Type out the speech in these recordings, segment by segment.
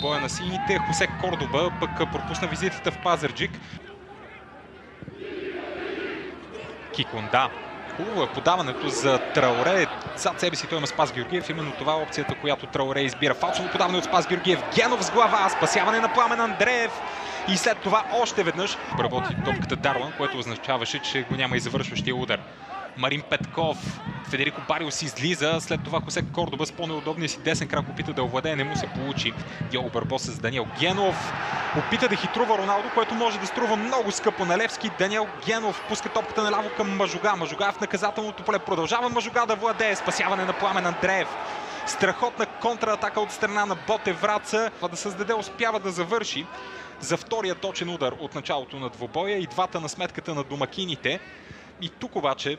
двубоя на сините. Хосе Кордоба пък пропусна визитата в Пазарджик. Киконда. Хубаво е подаването за Траоре. Зад себе си той има Спас Георгиев. Именно това е опцията, която Траоре избира. Фалшово подаване от Спас Георгиев. Генов с глава. Спасяване на Пламен Андреев. И след това още веднъж работи топката Даруан, което означаваше, че го няма и завършващия удар. Марин Петков. Федерико Бариус излиза. След това Хосе Кордоба с по-неудобния си десен крак опита да овладее. Не му се получи. Диого Барбоса с Даниел Генов. Опита да хитрува Роналдо, което може да струва много скъпо на Левски. Даниел Генов пуска топката наляво към Мажуга. Мажуга е в наказателното поле. Продължава Мажуга да владее. Спасяване на Пламен Андреев. Страхотна контратака от страна на Ботев Враца. Да създаде, успява да завърши за втория точен удар от началото на двубоя и двата на сметката на домакините. И тук обаче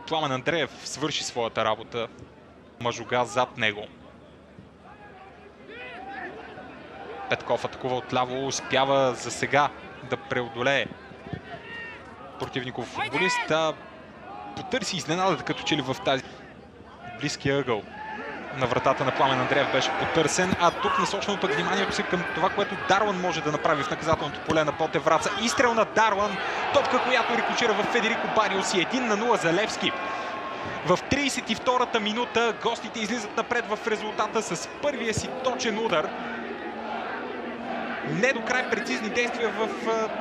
Пламен Андреев свърши своята работа. Мажуга зад него. Петков атакува отляво, успява за сега да преодолее противников футболист. Потърси изненадата като че ли в тази близкия ъгъл на вратата на Пламен Андреев беше потърсен, а тук насочваме пък вниманието си към това, което Даруан може да направи в наказателното поле на Ботев Враца. Изстрел на Даруан, топка, която рикошира в Федерико Бариус и 1-0 за Левски. В 32-та минута гостите излизат напред в резултата с първия си точен удар. Не до край прецизни действия в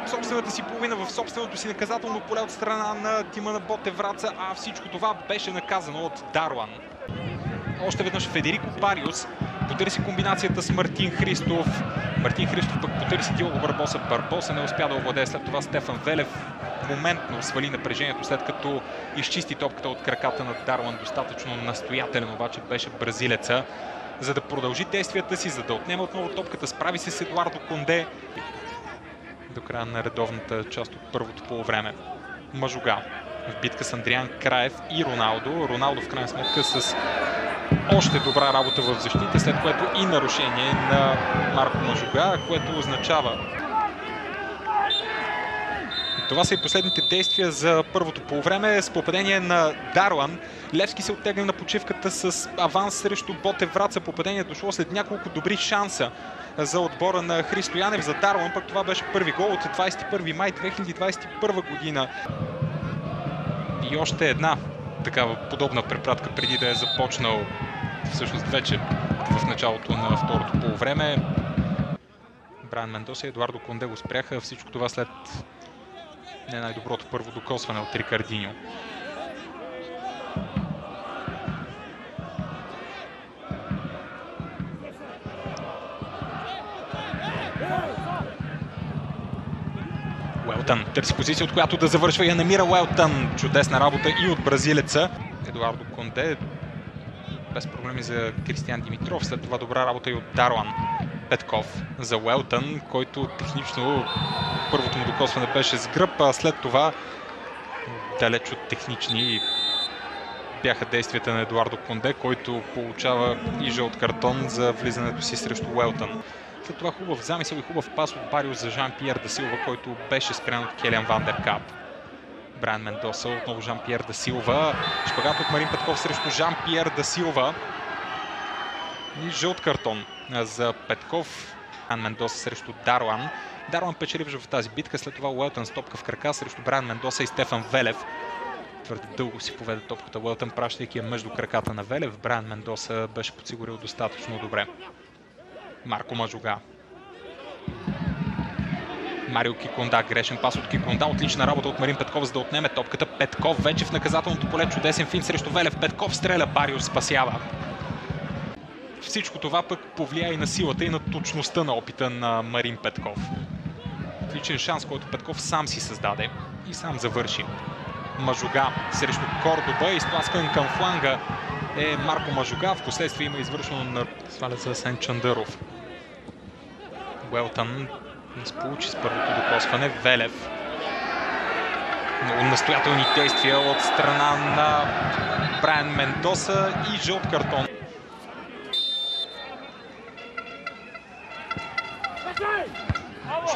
собствената си половина, в собственото си наказателно поле от страна на тима на Ботев Враца, а всичко това беше наказано от Даруан. Още веднъж Федерико Бариус потърси комбинацията с Мартин Христов. Мартин Христов пък потърси Диого Барбоса. Барбоса не успя да овладее. След това Стефан Велев моментно свали напрежението, след като изчисти топката от краката на Даруан. Достатъчно настоятелен обаче беше бразилеца, за да продължи действията си, за да отнема отново топката. Справи се с Едуардо Конде до края на редовната част от първото полувреме. Мажуга в битка с Андриан Краев и Роналдо. Роналдо в крайна сметка с още добра работа в защита, след което и нарушение на Марко Мажуга, което означава. Това са и последните действия за първото полувреме. С попадение на Даруан, Левски се оттегля на почивката с аванс срещу Ботев Враца. Попадение дошло след няколко добри шанса за отбора на Христо Янев. За Даруан пък това беше първи гол от 21 май 2021 година. И още една такава подобна препратка преди да е започнал, всъщност вече в началото на второто полувреме. Брайан Мендоса и Едуардо Конде го спряха. Всичко това след не най-доброто първо докосване от Рикардиньо. Уелтън търси позиция, от която да завършва и я намира Уелтън. Чудесна работа и от бразилеца. Едуардо Конде без проблеми за Кристиан Димитров. След това добра работа и от Даруан. Петков за Уелтън, който технично първото му докосване беше с гръб, а след това далеч от технични бяха действията на Едуардо Конде, който получава и жълт картон за влизането си срещу Уелтън. След това хубав замисъл и хубав пас от Бариус за Жан-Пиер да Силва, който беше спрян от Келиан Вандеркап. Брайан Мендоса, отново Жан-Пиер да Силва. Шпагат от Марин Петков срещу Жан-Пиер да Силва. И жълт картон за Петков. Брайан Мендоса срещу Даруан. Даруан печеливш в тази битка, след това Уелтън с топка в крака срещу Брайан Мендоса и Стефан Велев. Твърде дълго си поведе топката Уелтън, пращайки я между краката на Велев. Брайан Мендоса беше подсигурил достатъчно добре. Марко Мажуга. Марио Киконда, грешен пас от Киконда, отлична работа от Марин Петков, за да отнеме топката. Петков вече в наказателното поле, чудесен финт срещу Велев. Петков стреля, Бариус спасява. Всичко това пък повлия и на силата и на точността на опита на Марин Петков. Отличен шанс, който Петков сам си създаде и сам завърши. Мажуга срещу Кордоба, изтласкан към фланга е Марко Мажуга. Впоследствие има извършено на сваля за Асен Чандъров. Уелтън не сполучи с първото докосване. Велев. Много настоятелни действия от страна на Брайан Мендоса и жълт картон.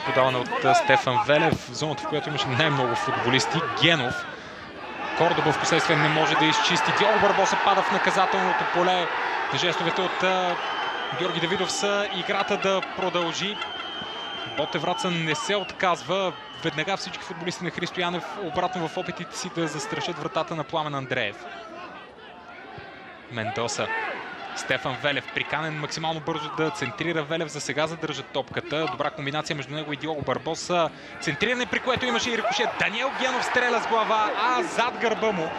Подаване от Стефан Велев в зоната, в която имаше най-много футболисти. Генов. Кордоба в последствие не може да изчисти. Диого Барбоса пада в наказателното поле. Жестовете от Георги Давидов са играта да продължи. Ботевраца не се отказва. Веднага всички футболисти на Христо Янев обратно в опитите си да застрашат вратата на Пламен Андреев. Мендоса. Стефан Велев приканен максимално бързо да центрира. Велев за сега задържа топката. Добра комбинация между него и Диого Барбоса. Центриране, при което имаше и рикошет. Даниел Генов стреля с глава, а зад гърба му